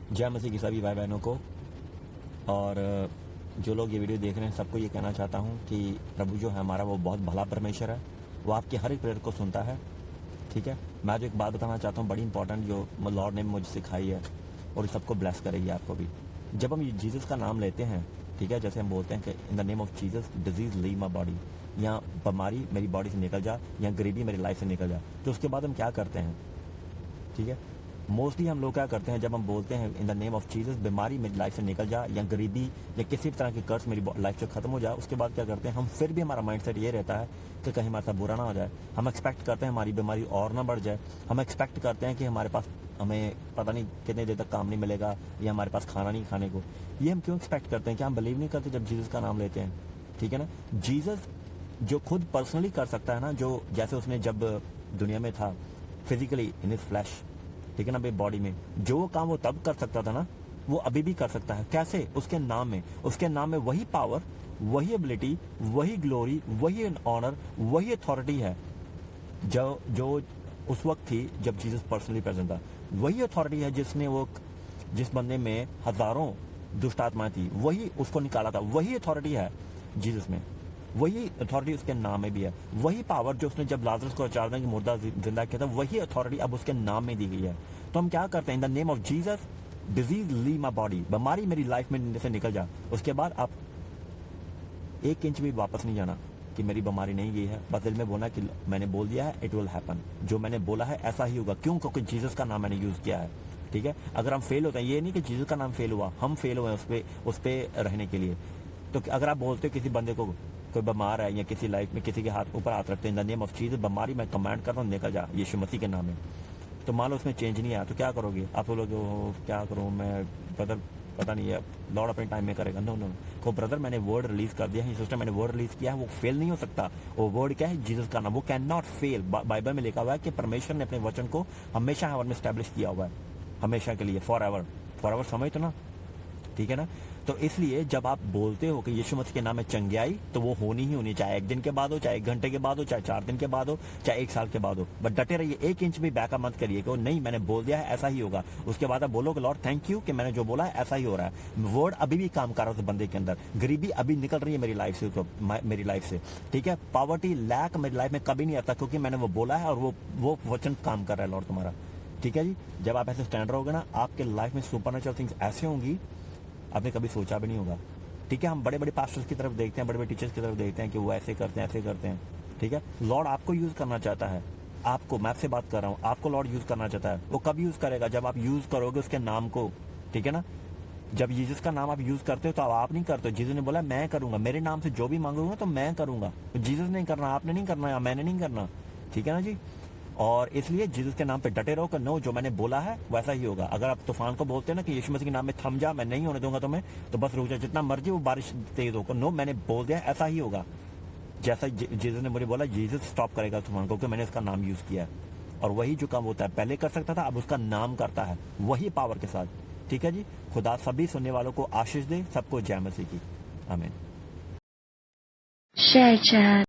जय मसीह की सभी भाई बहनों को। और जो लोग ये वीडियो देख रहे हैं सबको ये कहना चाहता हूँ कि प्रभु जो है हमारा वो बहुत भला परमेश्वर है। वो आपकी हर एक प्रेयर को सुनता है। ठीक है, मैं जो एक बात बताना चाहता हूँ बड़ी इंपॉर्टेंट, जो लॉर्ड ने मुझे सिखाई है और ये सबको ब्लेस करेगी आपको भी। जब हम जीसस का नाम लेते हैं, ठीक है, जैसे हम बोलते हैं कि in the name of Jesus disease leave my body, या बीमारी मेरी बॉडी से निकल जा, या गरीबी मेरी लाइफ से निकल जा, तो उसके बाद हम क्या करते हैं? ठीक है, मोस्टली हम लोग क्या करते हैं जब हम बोलते हैं in the name of Jesus बीमारी मेरी लाइफ से निकल जा, या गरीबी या किसी भी तरह की कर्ज मेरी लाइफ से खत्म हो जाए, उसके बाद क्या करते हैं हम? फिर भी हमारा माइंडसेट ये रहता है कि कहीं हमारे साथ बुरा ना हो जाए। हम एक्सपेक्ट करते हैं हमारी बीमारी और ना बढ़ जाए। हम एक्सपेक्ट करते हैं कि हमारे पास हमें पता नहीं कितने देर तक काम नहीं मिलेगा, या हमारे पास खाना नहीं खाने को। ये हम क्यों एक्सपेक्ट करते हैं? क्या हम बिलीव नहीं करते जब जीसस का नाम लेते हैं? ठीक है ना, जीसस जो खुद पर्सनली कर सकता है ना, जो जैसे उसने जब दुनिया में था फिजिकली इन हिज फ्लैश, ठीक है ना, बॉडी में, जो वो काम वो तब कर सकता था ना, वो अभी भी कर सकता है। कैसे? उसके नाम में। उसके नाम में वही पावर, वही एबिलिटी, वही ग्लोरी, वही ऑनर, वही अथॉरिटी है जो जो उस वक्त थी जब जीसस पर्सनली प्रेजेंट था। वही अथॉरिटी है जिसने वो, जिस बंदे में हजारों दुष्ट आत्माएं थी, वही उसको निकाला था। वही अथॉरिटी है जीसस में, वही अथॉरिटी उसके नाम में भी है। वही पावर जो उसने जब लाजरस को 4 दिन की मुर्दा जिंदा किया था, वही अथॉरिटी अब उसके नाम में दी गई है। तो हम क्या करते हैं? In the name of Jesus disease leave my body, बीमारी मेरी लाइफ में से निकल जा। उसके बाद आप 1 इंच भी वापस नहीं जाना कि मेरी बीमारी नहीं गई है। बस दिल में बोलना कि मैंने बोल दिया है, इट विल हैपन। जो मैंने बोला है ऐसा ही होगा। क्यों? क्योंकि जीसस का नाम मैंने यूज किया है। ठीक है, अगर हम फेल होते हैं, ये नहीं कि जीसस का नाम फेल हुआ, हम फेल हुए उस पे रहने के लिए। तो अगर आप बोलते हो किसी बंदे को कोई बीमार है, या किसी लाइफ में किसी के हाथ ऊपर हाथ रखते हैं, in the name of Jesus बीमारी मैं कमांड कर रहा हूँ निकल जा यीशु मसीह के नाम में, तो मान लो उसमें चेंज नहीं आया, तो क्या करोगे आप? बोलोगे क्या करूँ मैं ब्रदर, पता नहीं है, लॉर्ड अपने टाइम में करेगा। नो नो, को ब्रदर मैंने वर्ड रिलीज कर दिया है, सिस्टम मैंने वर्ड रिलीज किया है, वो फेल नहीं हो सकता। वो वर्ड क्या है? जीसस का नाम, वो कैन नॉट फेल। बाइबल में लिखा हुआ है कि परमेश्वर ने अपने वचन को हमेशा हेवन में स्टैब्लिश किया हुआ है, हमेशा के लिए, फॉर एवर। फॉर एवर समझ तो ना, ठीक है ना? तो इसलिए जब आप बोलते हो कि यीशु मसीह के नाम में चंगियाई, तो वो होनी ही होनी, चाहे 1 दिन के बाद हो, चाहे 1 घंटे के बाद हो, चाहे 4 दिन के बाद हो, चाहे 1 साल के बाद हो। बट डटे रहिए, 1 इंच भी बैकअप मत करिए कि नहीं मैंने बोल दिया है ऐसा ही होगा। उसके बाद आप बोलोगे लॉर्ड थैंक यू कि मैंने जो बोला है ऐसा ही हो रहा है। वर्ड अभी भी काम कर रहा है उस बंदे के अंदर। गरीबी अभी निकल रही है मेरी लाइफ से, मेरी लाइफ से। ठीक है, पॉवर्टी लैक मेरी लाइफ में कभी नहीं आता, क्योंकि मैंने वो बोला है और वो वचन काम कर रहा है लॉर्ड तुम्हारा। ठीक है जी, जब आप ऐसे स्टैंड रहोगे ना, आपके लाइफ में सुपरनेचुरल थिंग्स ऐसे होंगी आपने कभी सोचा भी नहीं होगा। ठीक है, हम बड़े बड़े पास्टर्स की तरफ देखते हैं, बड़े बड़े टीचर्स की तरफ देखते हैं कि वो ऐसे करते हैं, ऐसे करते हैं। ठीक है, लॉर्ड आपको यूज करना चाहता है। आपको, मैं आपसे बात कर रहा हूँ, आपको लॉर्ड यूज करना चाहता है। वो कब यूज करेगा? जब आप यूज करोगे उसके नाम को। ठीक है ना, जब जीसस का नाम आप यूज करते हो तो आप नहीं करते हो। जीसस ने बोला मैं करूंगा, मेरे नाम से जो भी मांगोगे तो मैं करूंगा। तो जीसस ने करना, आपने नहीं करना, या मैंने नहीं करना। ठीक है ना जी, और इसलिए जीसस के नाम पे डटे रहो कि नो, जो मैंने बोला है वैसा ही होगा। अगर आप तूफान को बोलते हैं ना कि यीशु मसीह के नाम में थम जा, मैं नहीं होने दूंगा तुम्हें, तो बस रुक जा, जितना मर्जी वो बारिश तेज होकर, नो मैंने बोल दिया ऐसा ही होगा। जैसा जीसस ने मुझे बोला, जीसस स्टॉप करेगा तूफान को, क्योंकि मैंने इसका नाम यूज किया है। और वही जो काम होता है पहले कर सकता था, अब उसका नाम करता है वही पावर के साथ। ठीक है जी, खुदा सभी सुनने वालों को आशीष दे, सबको जय मसीह की। आमीन। Share chat.